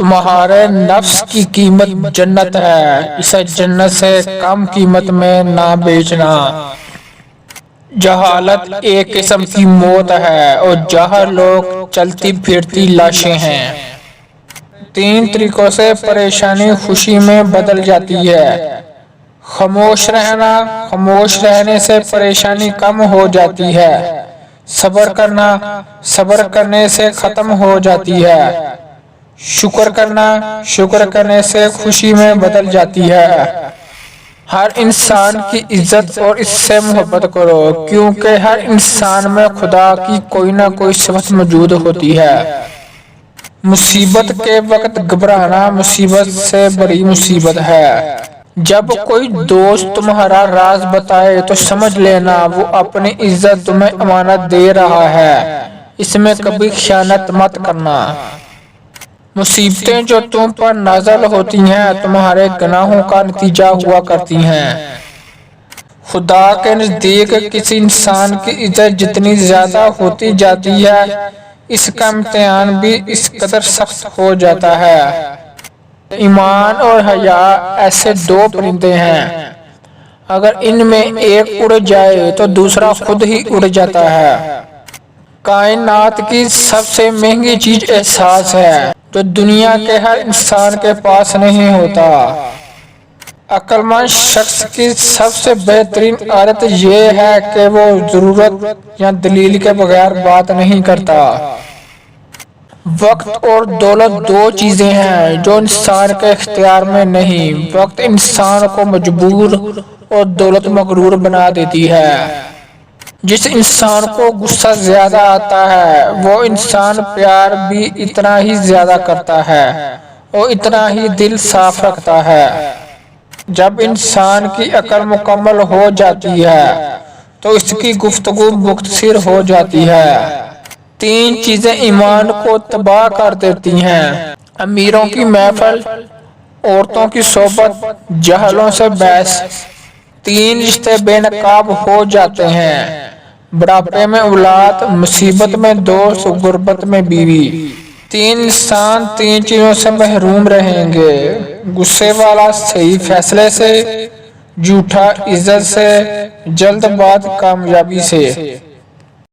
تمہارے نفس کی قیمت جنت ہے، اسے جنت سے کم قیمت میں نہ بیچنا۔ جہالت ایک قسم کی موت ہے اور جاہل لوگ چلتی پھرتی لاشیں ہیں۔ 3 طریقوں سے پریشانی خوشی میں بدل جاتی ہے۔ خاموش رہنا، خاموش رہنے سے پریشانی کم ہو جاتی ہے۔ صبر کرنا، صبر کرنے سے ختم ہو جاتی ہے۔ شکر کرنا، شکر کرنے سے خوشی میں بدل جاتی ہے۔ ہر انسان کی عزت اور اس سے محبت کرو، کیونکہ ہر انسان میں خدا کی کوئی نہ کوئی صفت موجود ہوتی ہے۔ مصیبت کے وقت گھبرانا مصیبت سے بڑی مصیبت ہے۔ جب کوئی دوست تمہارا راز بتائے تو سمجھ لینا وہ اپنی عزت تمہیں امانت دے رہا ہے، اس میں کبھی خیانت مت کرنا۔ مصیبتیں جو تم پر نازل ہوتی ہیں تمہارے گناہوں کا نتیجہ ہوا کرتی ہیں۔ خدا کے نزدیک کسی انسان کی عزت جتنی زیادہ ہوتی جاتی ہے، اس کا امتحان بھی اس قدر سخت ہو جاتا ہے۔ ایمان اور حیا ایسے 2 پرندے ہیں، اگر ان میں ایک اڑ جائے تو دوسرا خود ہی اڑ جاتا ہے۔ کائنات کی سب سے مہنگی چیز احساس ہے، جو دنیا کے ہر انسان کے پاس نہیں ہوتا۔ عقل مند شخص کی سب سے بہترین عادت یہ ہے کہ وہ ضرورت یا دلیل کے بغیر بات نہیں کرتا۔ وقت اور دولت 2 چیزیں ہیں جو انسان کے اختیار میں نہیں۔ وقت انسان کو مجبور اور دولت مغرور بنا دیتی ہے۔ جس انسان کو غصہ زیادہ آتا ہے وہ انسان پیار بھی اتنا ہی زیادہ کرتا ہے اور اتنا ہی دل صاف رکھتا ہے۔ جب انسان کی عقل مکمل ہو جاتی ہے تو اس کی گفتگو مختصر ہو جاتی ہے۔ 3 چیزیں ایمان کو تباہ کر دیتی ہیں: امیروں کی محفل، عورتوں کی صحبت، جاہلوں سے بحث۔ 3 رشتے بے نقاب ہو جاتے ہیں: بڑھاپے میں اولاد، مصیبت میں دوست، غربت میں بیوی۔ 3 انسان 3 چیزوں سے محروم رہیں گے: غصے والا صحیح فیصلے سے، جھوٹا عزت سے، جلد باز کامیابی سے۔